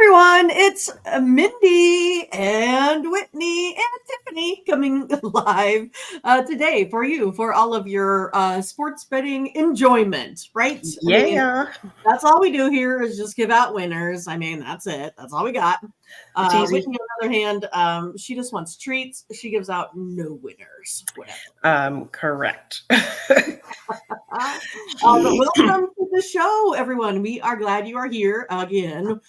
everyone, it's Mindy and Whitney and Tiffany coming live today for you, for all of your sports betting enjoyment, right? Yeah. That's all we do here is just give out winners. That's it. That's all we got. It's easy. Whitney, on the other hand, she just wants treats. She gives out no winners. Whatever. Correct. But welcome to the show, everyone. We are glad you are here again.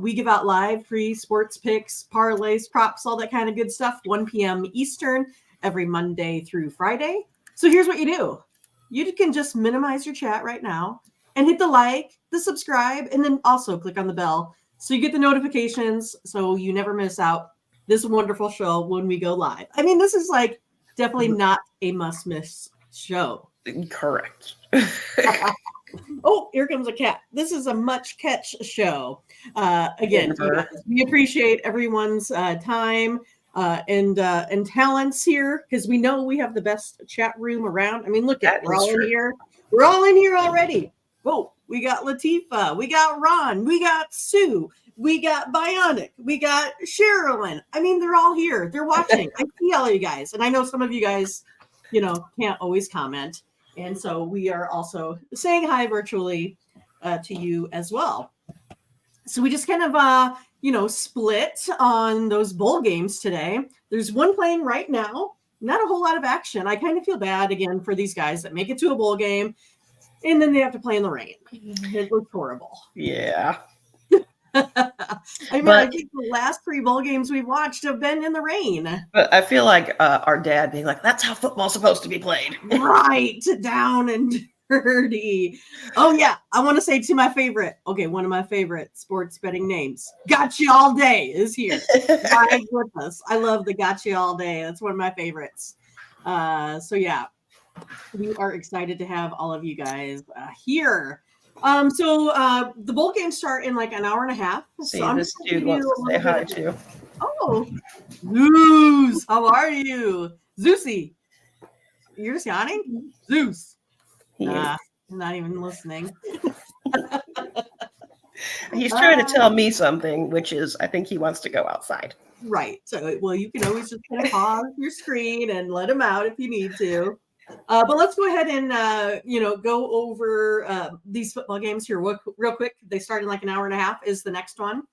We give out live free sports picks, parlays, props, all that kind of good stuff, 1 p.m. Eastern every Monday through Friday. So here's what you do. You can just minimize your chat right now and hit the like, the subscribe, and then also click on the bell so you get the notifications so you never miss out this wonderful show when we go live. This is definitely not a must-miss show. Correct. Oh, here comes a cat. This is a much catch show. Again, you guys, we appreciate everyone's time and talents here because we know we have the best chat room around. Look at we're all in here. We're all in here already. Oh, we got Latifah, we got Ron, we got Sue, we got Bionic, we got Sherilyn. They're all here. They're watching. I see all of you guys, and I know some of you guys, can't always comment. And so we are also saying hi virtually to you as well. So we just kind of, split on those bowl games today. There's one playing right now, not a whole lot of action. I kind of feel bad again for these guys that make it to a bowl game and then they have to play in the rain. It looks horrible. Yeah. I think the last 3 bowl games we've watched have been in the rain. But I feel like our dad being like, that's how football's supposed to be played. Right, down and dirty. Oh, yeah. I want to say to one of my favorite sports betting names, Gotcha All Day is here. Live with us. I love the Gotcha All Day. That's one of my favorites. So, yeah, we are excited to have all of you guys here. So the bowl games start in like an hour and a half. So this dude wants to say hi too. Oh, Zeus, how are you? Zeusy, you're just yawning? Zeus. Not even listening. He's trying to tell me something, which is I think he wants to go outside. Right. So, well, you can always just kind of pause your screen and let him out if you need to. But let's go ahead and, go over these football games here real quick. They start in like an hour and a half is the next one.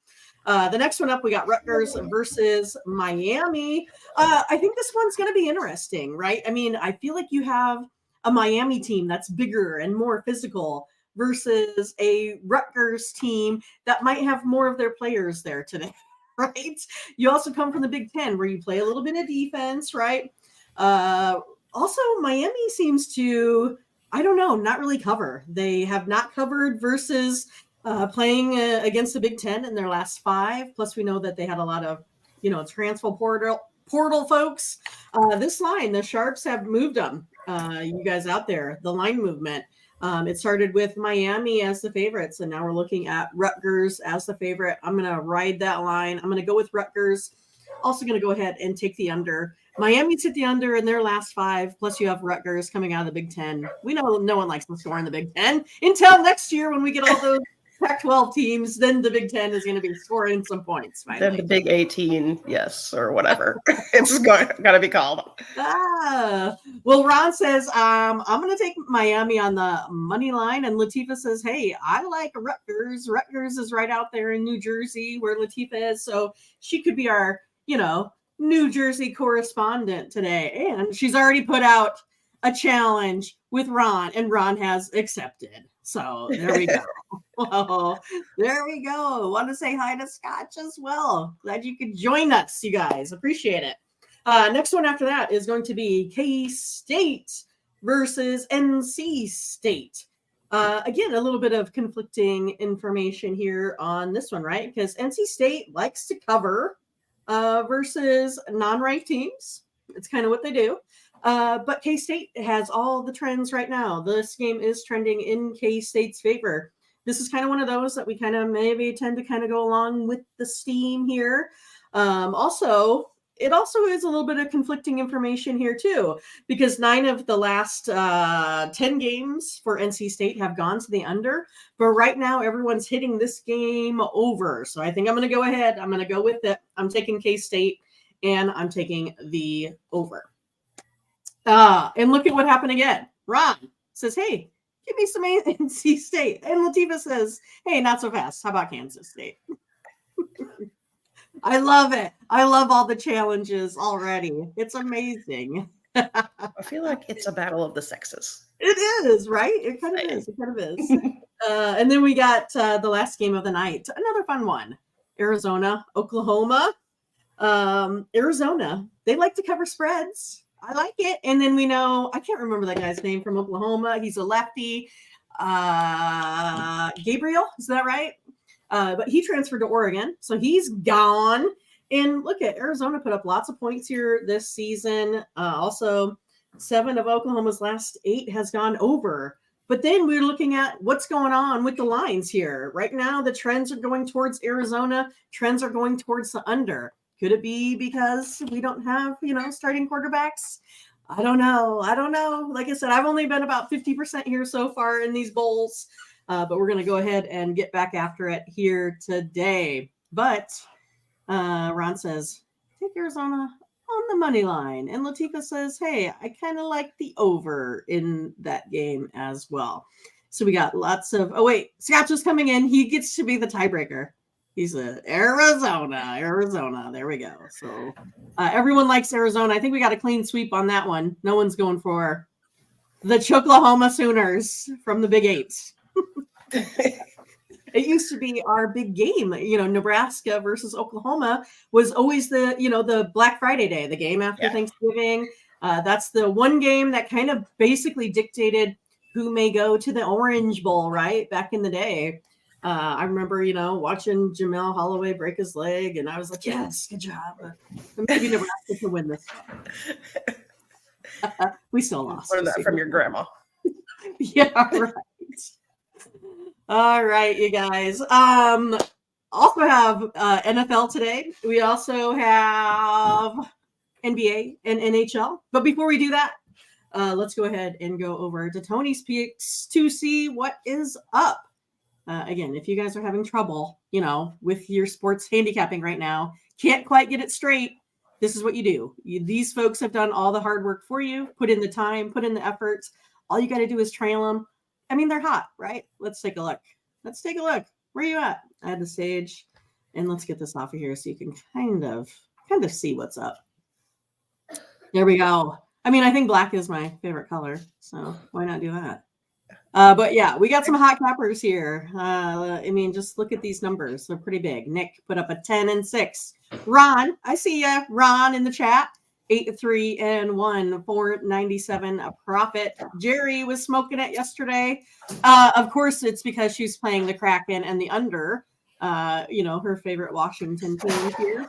The next one up, we got Rutgers versus Miami. I think this one's going to be interesting, right? I feel like you have a Miami team that's bigger and more physical versus a Rutgers team that might have more of their players there today, right? You also come from the Big Ten where you play a little bit of defense, right? Also, Miami seems to, not really cover. They have not covered versus playing against the Big Ten in their last 5. Plus, we know that they had a lot of, transfer portal folks. This line, the Sharps have moved them. You guys out there, the line movement. It started with Miami as the favorites, and now we're looking at Rutgers as the favorite. I'm going to ride that line. I'm going to go with Rutgers. Also going to go ahead and take the under. Miami's hit the under in their last 5. Plus, you have Rutgers coming out of the Big Ten. We know no one likes to score in the Big Ten until next year when we get all those Pac-12 teams. Then the Big Ten is going to be scoring some points. Finally. Then the Big 18, yes, or whatever it's going to be called. Well, Ron says I'm going to take Miami on the money line, and Latifah says, "Hey, I like Rutgers. Rutgers is right out there in New Jersey where Latifah is, so she could be our, New Jersey correspondent today." And she's already put out a challenge with Ron, and Ron has accepted. So there we go. Oh, there we go. Want to say hi to Scotch as well. Glad you could join us, you guys. Appreciate it. Next one after that is going to be K-State versus NC State. Again, a little bit of conflicting information here on this one, right? Because NC State likes to cover versus non-ranked teams. It's kind of what they do. But K-State has all the trends right now. This game is trending in K-State's favor. This is kind of one of those that we kind of maybe tend to kind of go along with the steam here. Also, it also is a little bit of conflicting information here too, because 9 of the last 10 games for NC State have gone to the under, but right now everyone's hitting this game over. So I think I'm going to go ahead. I'm going to go with it. I'm taking K-State and I'm taking the over. And look at what happened again. Ron says, hey, give me some NC State. And Latifah says, hey, not so fast. How about Kansas State? I love it. I love all the challenges already. It's amazing. I feel like it's a battle of the sexes. It is, right? It kind of is. It kind of is. And then we got the last game of the night. Another fun one. Arizona, Oklahoma. Arizona, they like to cover spreads. I like it. And then we know, I can't remember that guy's name from Oklahoma. He's a lefty. Gabriel, is that right? But he transferred to Oregon, so he's gone. And look at Arizona put up lots of points here this season. Also, 7 of Oklahoma's last 8 has gone over. But then we're looking at what's going on with the lines here. Right now, the trends are going towards Arizona. Trends are going towards the under. Could it be because we don't have, starting quarterbacks? I don't know. Like I said, I've only been about 50% here so far in these bowls, but we're going to go ahead and get back after it here today. But Ron says, take Arizona on the money line. And Latifah says, hey, I kind of like the over in that game as well. So we got lots of, Scott was coming in. He gets to be the tiebreaker. He's Arizona. There we go. So everyone likes Arizona. I think we got a clean sweep on that one. No one's going for the Choklahoma Sooners from the Big 8. It used to be our big game. Nebraska versus Oklahoma was always the Black Friday day, the game after Thanksgiving. That's the one game that kind of basically dictated who may go to the Orange Bowl, right? Back in the day. I remember, watching Jamel Holloway break his leg, and I was like, yes, good job. Maybe Nebraska can win this one. We still lost. Learn that from your grandma. Yeah, right. All right, you guys. Also have NFL today. We also have NBA and NHL. But before we do that, let's go ahead and go over to Tony's picks to see what is up. Again, if you guys are having trouble, with your sports handicapping right now, can't quite get it straight, this is what you do. These folks have done all the hard work for you, put in the time, put in the efforts. All you got to do is trail them. I mean, they're hot, right? Let's take a look. Where are you at? I had the stage, and let's get this off of here so you can kind of see what's up. There we go. I mean, I think black is my favorite color, so why not do that? But yeah, we got some hot cappers here. Just look at these numbers. They're pretty big. Nick put up a 10 and 6. Ron, I see ya. Ron in the chat. 8-3-1, 497 a profit. Jerry was smoking it yesterday. Of course, it's because she's playing the Kraken and the under. Her favorite Washington team here.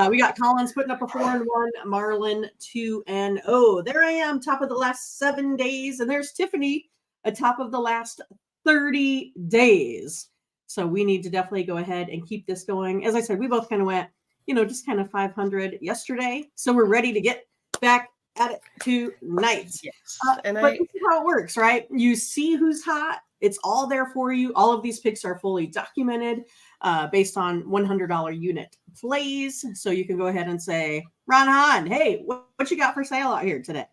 We got Collins putting up a 4-1, Marlin 2-0. There I am, top of the last 7 days, and there's Tiffany. Top of the last 30 days. So we need to definitely go ahead and keep this going. As I said, we both kind of went, just kind of 500 yesterday. So we're ready to get back at it tonight. Yes. But this is how it works, right? You see who's hot. It's all there for you. All of these picks are fully documented based on $100 unit plays. So you can go ahead and say, Ron Hahn, hey, what you got for sale out here today?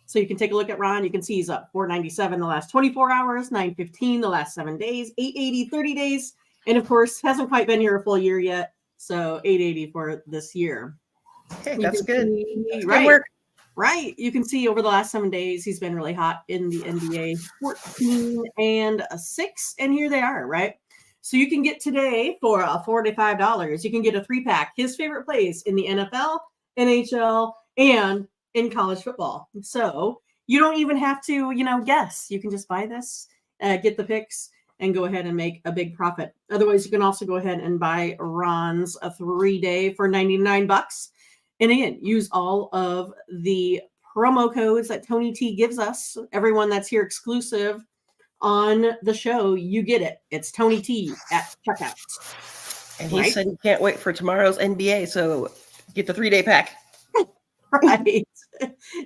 So you can take a look at Ron. You can see he's up 497 the last 24 hours, 915 the last 7 days, 880 30 days, and of course hasn't quite been here a full year yet. So 880 for this year. Okay, that's good. That's right. Good work. Right. You can see over the last 7 days he's been really hot in the NBA, 14 and 6, and here they are, right? So you can get today for $45. You can get a 3-pack. His favorite plays in the NFL, NHL, and in college football. So you don't even have to, guess. You can just buy this, get the picks, and go ahead and make a big profit. Otherwise, you can also go ahead and buy Ron's a 3-day for $99. And again, use all of the promo codes that Tony T gives us. Everyone that's here exclusive on the show, you get it. It's Tony T at checkout. And he said he can't wait for tomorrow's NBA, so get the 3-day pack. Right.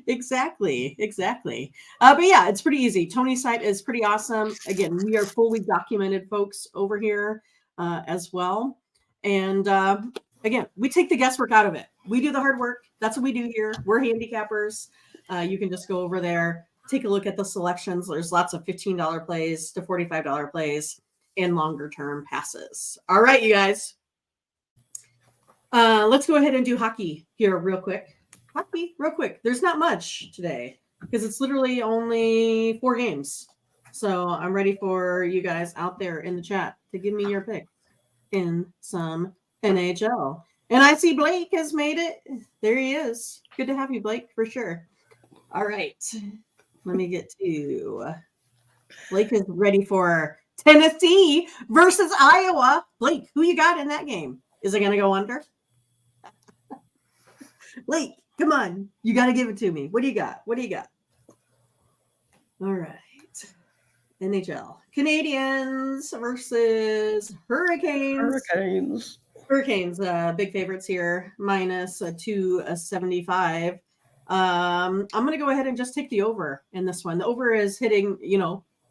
Exactly. But yeah, it's pretty easy. Tony's site is pretty awesome. Again, we are fully documented folks over here as well. And again, we take the guesswork out of it. We do the hard work. That's what we do here. We're handicappers. You can just go over there, take a look at the selections. There's lots of $15 plays to $45 plays and longer term passes. All right, you guys. Let's go ahead and do hockey here real quick. Hockey, real quick. There's not much today because it's literally only 4 games. So I'm ready for you guys out there in the chat to give me your pick in some NHL. And I see Blake has made it. There he is. Good to have you, Blake, for sure. All right. Let me get to Blake is ready for Tennessee versus Iowa. Blake, who you got in that game? Is it going to go under? Blake, come on. You got to give it to me. What do you got? All right. NHL. Canadians versus Hurricanes. Hurricanes, big favorites here, minus -275. I'm going to go ahead and just take the over in this one. The over is hitting,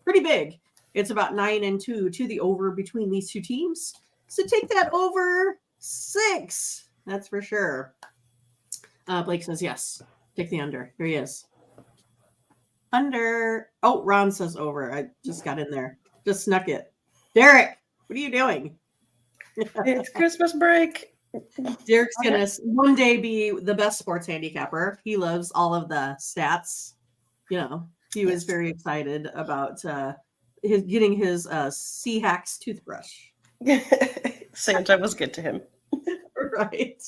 pretty big. It's about 9-2 to the over between these two teams. So take that over 6. That's for sure. Blake says yes. Take the under. Here he is. Under. Oh, Ron says over. I just got in there. Just snuck it. Derek, what are you doing? It's Christmas break. Derek's going to one day be the best sports handicapper. He loves all of the stats. He was very excited about getting his Sea-Hacks toothbrush. Santa was good to him. Right.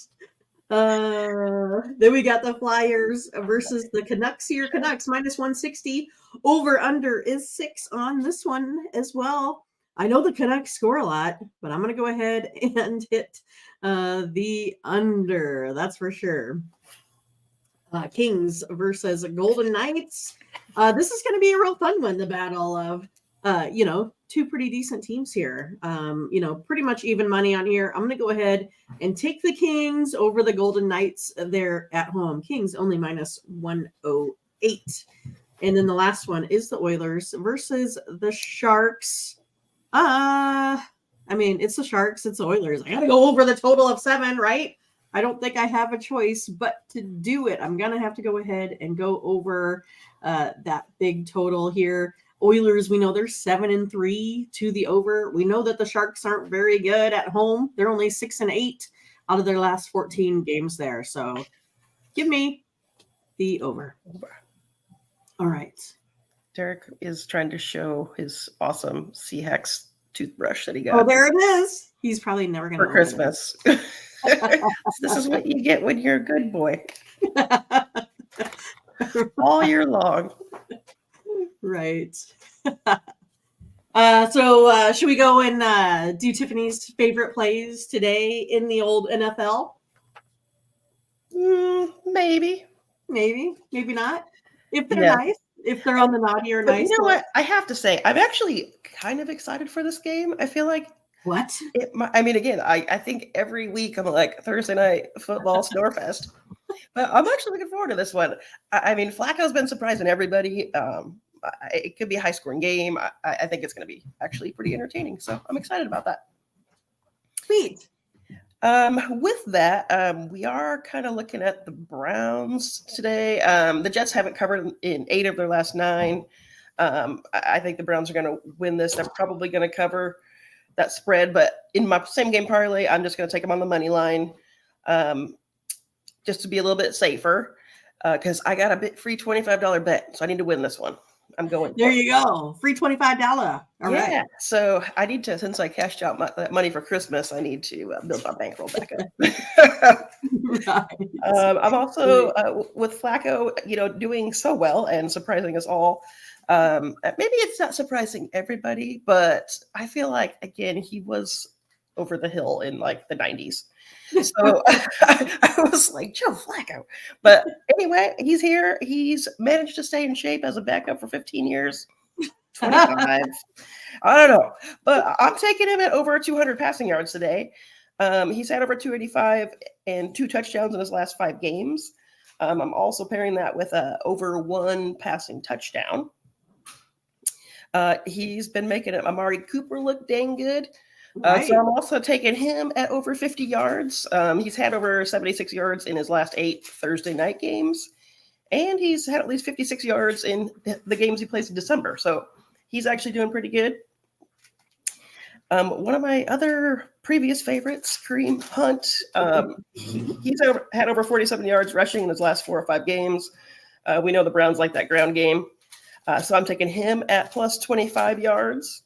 Then we got the Flyers versus the Canucks here. Canucks minus 160. Over under is 6 on this one as well. I know the Canucks score a lot, but I'm going to go ahead and hit the under. That's for sure. Kings versus Golden Knights. This is going to be a real fun one. The battle of, two pretty decent teams here. Pretty much even money on here. I'm going to go ahead and take the Kings over the Golden Knights. They're at home. Kings only minus 108. And then the last one is the Oilers versus the Sharks. It's the Sharks. It's the Oilers. I got to go over the total of 7, right? I don't think I have a choice but to do it. I'm going to have to go ahead and go over that big total here. Oilers, we know they're 7-3 to the over. We know that the Sharks aren't very good at home. They're only 6-8 out of their last 14 games there. So give me the over. All right. Derek is trying to show his awesome Sea-Hacks toothbrush that he got. Oh, there it is. He's probably never going to for Christmas. This is what you get when you're a good boy. All year long. Right. So should we go and do Tiffany's favorite plays today in the old NFL? Maybe not. If they're nice, if they're on the naughty or nice. You know what? I have to say, I'm actually kind of excited for this game. I feel like what? I think every week I'm like Thursday night football Snorefest. But I'm actually looking forward to this one. Flacco's been surprising everybody. It could be a high-scoring game. I think it's going to be actually pretty entertaining. So I'm excited about that. Sweet. With that, we are kind of looking at the Browns today. The Jets haven't covered in 8 of their last 9. I think the Browns are going to win this. They're probably going to cover that spread. But in my same game parlay, I'm just going to take them on the money line. Just to be a little bit safer, because I got a free $25 bet, so I need to win this one. I'm going. There you go, free $25. All right. So I need to, since I cashed out that money for Christmas, I need to build my bankroll back up. Right. I'm also with Flacco, doing so well and surprising us all. Maybe it's not surprising everybody, but I feel like again he was over the hill in like the 90s. So I was like, Joe Flacco. But anyway, he's here. He's managed to stay in shape as a backup for 15 years, 25. I don't know. But I'm taking him at over 200 passing yards today. He's had over 285 and 2 touchdowns in his last 5 games. I'm also pairing that with a over 1 passing touchdown. He's been making Amari Cooper look dang good. Right. So I'm also taking him at over 50 yards. He's had over 76 yards in his last 8 Thursday night games. And he's had at least 56 yards in the games he plays in December. So he's actually doing pretty good. One of my other previous favorites, Kareem Hunt, he's had over 47 yards rushing in his last 4 or 5 games. We know the Browns like that ground game. So I'm taking him at plus 25 yards.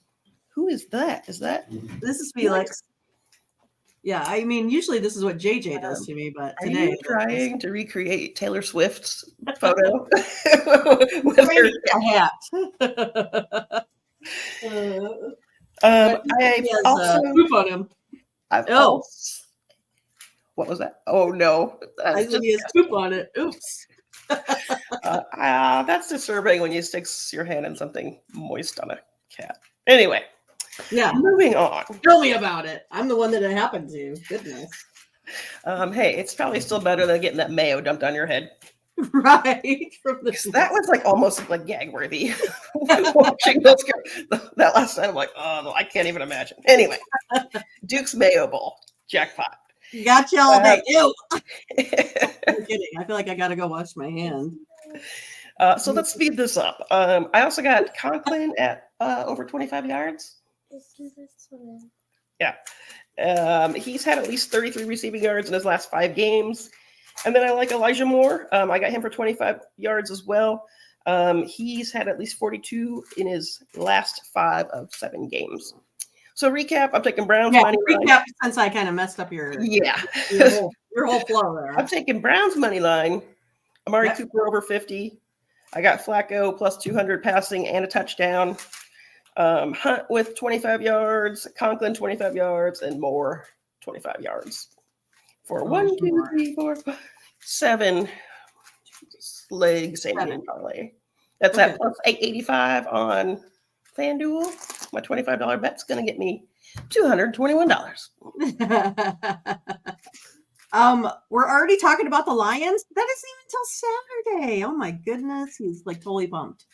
Who is that? This is Felix. Yeah, I mean, usually this is what JJ does to me, but today. Are you trying to recreate Taylor Swift's photo? With her hat. I also poop on him. What was that? Oh no! I think he has poop on it. Oops. That's disturbing when you stick your hand in something moist on a cat. Anyway, yeah. Moving on. Tell me about it. I'm the one that it happened to. Goodness. Hey, it's probably still better than getting that mayo dumped on your head. Right. That was like almost like gag worthy. Watching that last night, I'm like, oh no, I can't even imagine. Anyway, Duke's Mayo Bowl jackpot. Gotcha all day. Ew. I'm kidding. I feel like I gotta go wash my hand. So let's speed this up. I also got Conklin at over 25 yards. Yeah. He's had at least 33 receiving yards in his last 5 games. And then I like Elijah Moore. I got him for 25 yards as well. He's had at least 42 in his last 5 of 7 games. So recap, I'm taking Browns money line. Since I kind of messed up your whole flow there. I'm taking Browns money line. Amari Cooper over 50. I got Flacco plus 200 passing and a touchdown. Hunt with 25 yards, Conklin 25 yards, and Moore 25 yards. For 1, 2, 3, 4, 5, 7 legs and parlay. That's at plus 885 on FanDuel. My $25 bet's going to get me $221. We're already talking about the Lions. That isn't even till Saturday. Oh my goodness, he's like totally pumped.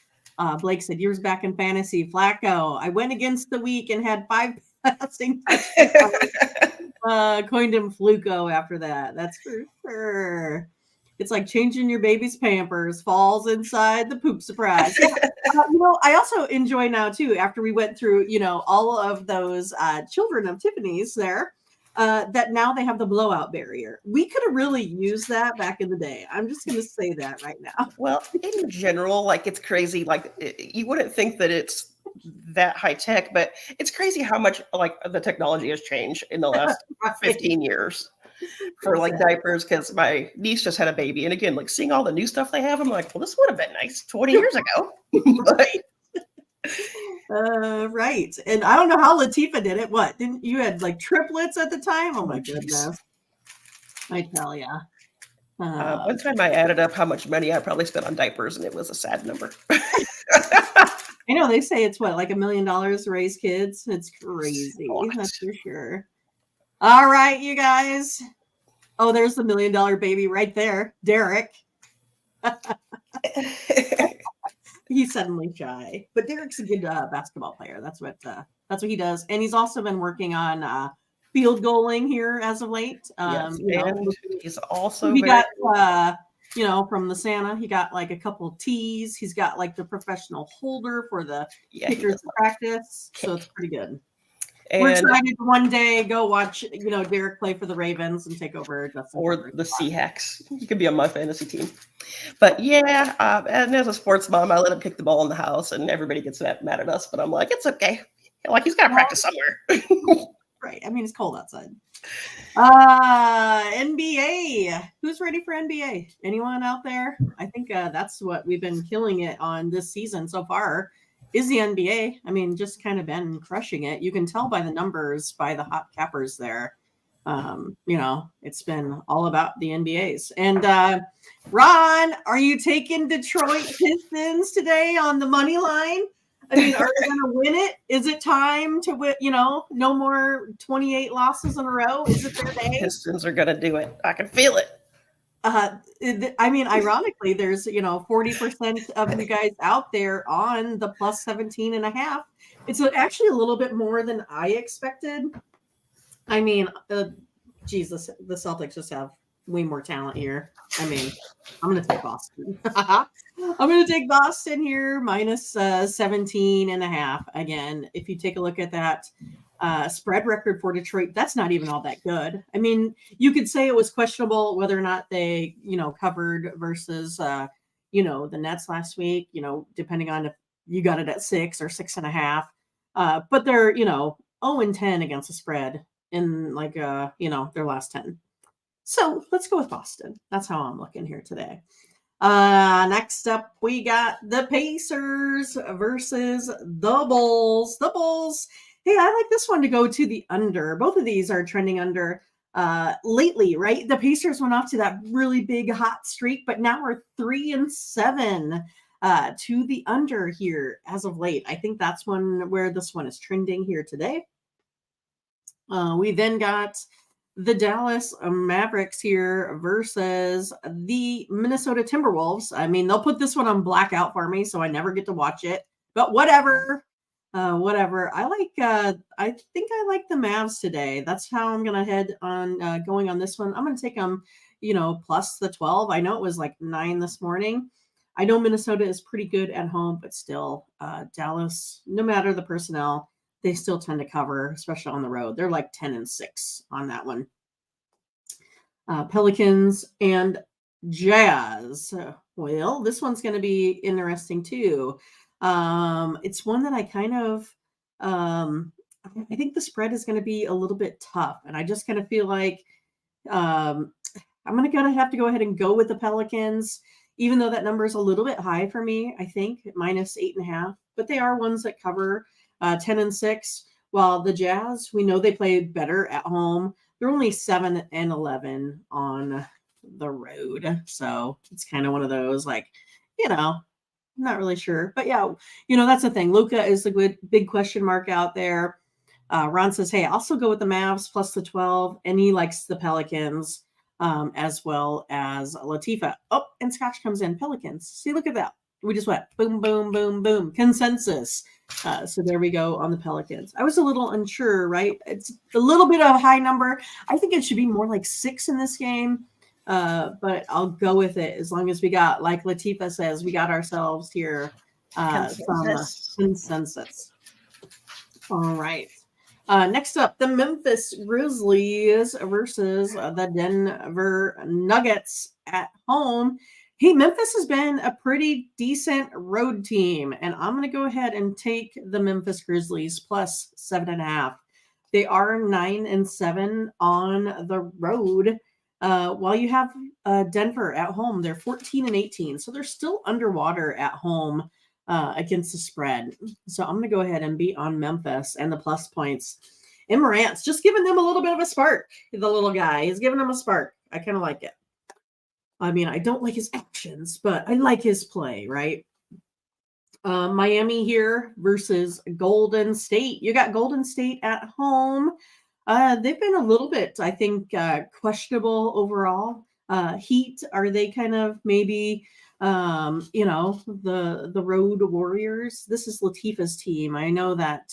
Blake said, "Years back in fantasy, Flacco. I went against the week and had 5 passing touchdowns. Coined him Fluco after that. That's for sure. It's like changing your baby's Pampers. Falls inside the poop surprise." I also enjoy now too. After we went through, all of those children of Tiffany's there. That now they have the blowout barrier. We could have really used that back in the day. I'm just going to say that right now. Well, in general, like it's crazy. Like you wouldn't think that it's that high tech, but it's crazy how much like the technology has changed in the last 15 years for like diapers. Because my niece just had a baby, and again, like seeing all the new stuff they have, I'm like, well, this would have been nice 20 years ago. Right. And I don't know how Latifah did it. What? Didn't you had like triplets at the time? Oh my goodness. I tell ya. One time I added up how much money I probably spent on diapers, and it was a sad number. I know they say it's what, like $1 million to raise kids. It's crazy. That's for sure. All right, you guys. Oh, there's the $1 million baby right there. Derek. He's suddenly shy, but Derek's a good basketball player. That's what he does, and he's also been working on field goaling here as of late. He's also got from the Santa, he got like a couple tees. He's got like the professional holder for the kickers practice, so it's pretty good. And we're excited to one day go watch, Derek play for the Ravens and take over Justin or the Seahawks. He could be on my fantasy team. But and as a sports mom, I let him kick the ball in the house, and everybody gets mad at us. But I'm like, it's okay. Like he's got to practice somewhere. Right. I mean, it's cold outside. NBA. Who's ready for NBA? Anyone out there? I think that's what we've been killing it on this season so far. Is the NBA. I mean, just kind of been crushing it. You can tell by the numbers, by the hot cappers there. It's been all about the NBAs. And Ron, are you taking Detroit Pistons today on the money line? I mean, are they going to win it? Is it time to win? No more 28 losses in a row? Is it their day? Pistons are going to do it. I can feel it. I mean, ironically, there's 40% of you guys out there on the plus 17.5. It's actually a little bit more than I expected. I mean, Jesus, the Celtics just have way more talent here. I mean, I'm going to take Boston. I'm going to take Boston here minus 17.5. Again, if you take a look at that spread record for Detroit, that's not even all that good. I mean, you could say it was questionable whether or not they, covered versus, the Nets last week, depending on if you got it at 6 or 6.5. But they're, 0-10 against the spread in like their last 10. So let's go with Boston. That's how I'm looking here today. Next up, we got the Pacers versus the Bulls. The Bulls. Hey, I like this one to go to the under. Both of these are trending under lately, right? The Pacers went off to that really big hot streak, but now we're 3-7 to the under here as of late. I think that's where this one is trending here today. We then got the Dallas Mavericks here versus the Minnesota Timberwolves. I mean, they'll put this one on blackout for me, so I never get to watch it. But whatever. Whatever. I think I like the Mavs today. That's how I'm gonna head on going on this one. I'm gonna take them, plus the 12. I know it was like 9 this morning. I know Minnesota is pretty good at home, but still, Dallas, no matter the personnel, they still tend to cover, especially on the road. They're like 10-6 on that one. Pelicans and Jazz. Well, this one's going to be interesting too. It's one that I kind of, I think the spread is going to be a little bit tough. And I just kind of feel like I'm going to have to go ahead and go with the Pelicans, even though that number is a little bit high for me, I think, minus 8.5. But they are ones that cover 10-6, while the Jazz, we know they play better at home. They're only 7-11 on the road. So it's kind of one of those, like, I'm not really sure. But yeah, that's the thing. Luka is the good big question mark out there. Ron says, hey, I'll still go with the Mavs plus the 12. And he likes the Pelicans as well as Latifa. Oh, and Scotch comes in. Pelicans. See, look at that. We just went boom, boom, boom, boom. Consensus. So there we go on the Pelicans. I was a little unsure, right? It's a little bit of a high number. I think it should be more like 6 in this game. But I'll go with it as long as we got, like Latifa says, we got ourselves here some consensus. All right. Next up, the Memphis Grizzlies versus the Denver Nuggets at home. Hey, Memphis has been a pretty decent road team, and I'm going to go ahead and take the Memphis Grizzlies plus 7.5. They are 9-7 on the road, while you have Denver at home. They're 14-18, so they're still underwater at home against the spread. So I'm going to go ahead and be on Memphis and the plus points. And Morant's just giving them a little bit of a spark. The little guy, he's giving them a spark. I kind of like it. I mean, I don't like his actions, but I like his play, right? Miami here versus Golden State. You got Golden State at home. They've been a little bit, I think, questionable overall. Heat, are they kind of maybe, the road warriors? This is Latifa's team. I know that,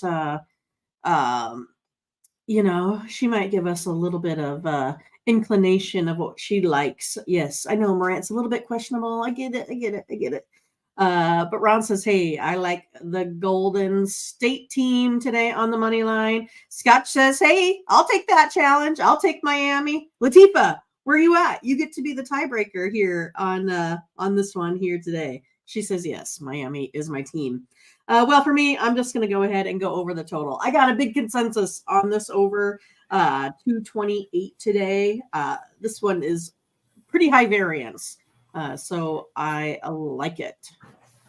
she might give us a little bit of inclination of what she likes. Yes, I know Morant's a little bit questionable. I get it. But Ron says, hey, I like the Golden State team today on the money line. Scotch says, hey, I'll take that challenge. I'll take Miami. Latifa, where are you at? You get to be the tiebreaker here on this one here today. She says, yes, Miami is my team. Well, for me, I'm just going to go ahead and go over the total. I got a big consensus on this over 228 today. This one is pretty high variance. So I like it.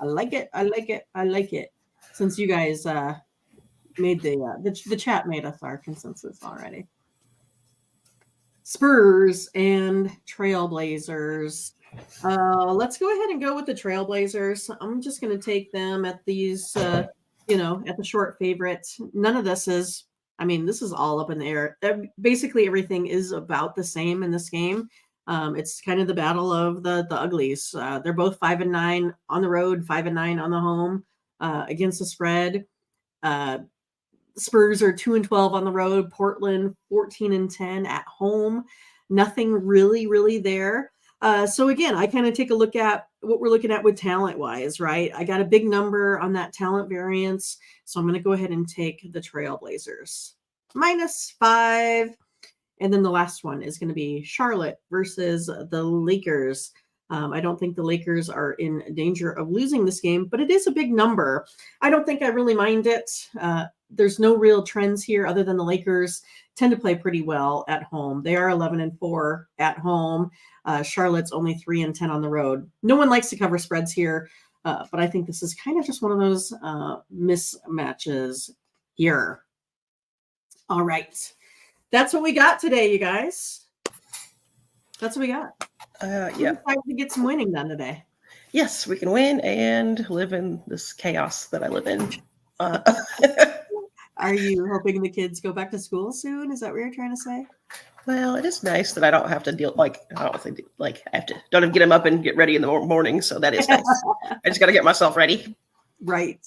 I like it. Since you guys made the chat made us our consensus already. Spurs and Trailblazers. Let's go ahead and go with the Trailblazers. I'm just going to take them at these, at the short favorites. None of this is, this is all up in the air. Basically, everything is about the same in this game. It's kind of the battle of the uglies. They're both 5-9 on the road, 5-9 on the home against the spread. Spurs are 2-12 on the road. Portland 14-10 at home. Nothing really there. So again, I kind of take a look at what we're looking at with talent wise, right? I got a big number on that talent variance. So I'm going to go ahead and take the Trailblazers -5. And then the last one is going to be Charlotte versus the Lakers. I don't think the Lakers are in danger of losing this game, but it is a big number. I don't think I really mind it. There's no real trends here other than the Lakers tend to play pretty well at home. They are 11-4 at home. Charlotte's only 3-10 on the road. No one likes to cover spreads here, but I think this is kind of just one of those mismatches here. All right. That's what we got today, you guys. That's what we got. Yeah. I'm excited to get some winning done today. Yes, we can win and live in this chaos that I live in. Are you hoping the kids go back to school soon? Is that what you're trying to say? Well, it is nice that I don't have to deal I don't think I have to get them up and get ready in the morning. So that is nice. I just got to get myself ready. Right.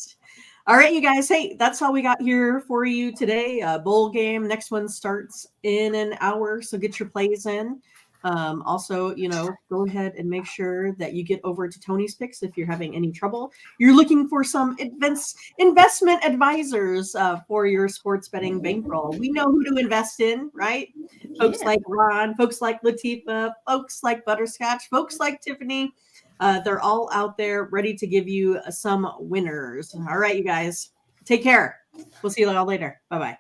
All right, you guys. Hey, that's all we got here for you today. Bowl game. Next one starts in an hour, so get your plays in. Also, go ahead and make sure that you get over to Tony's Picks if you're having any trouble. You're looking for some investment advisors for your sports betting bankroll. We know who to invest in, right? Folks like Ron, folks like Latifah, folks like Butterscotch, folks like Tiffany. They're all out there ready to give you some winners. All right, you guys. Take care. We'll see you all later. Bye-bye.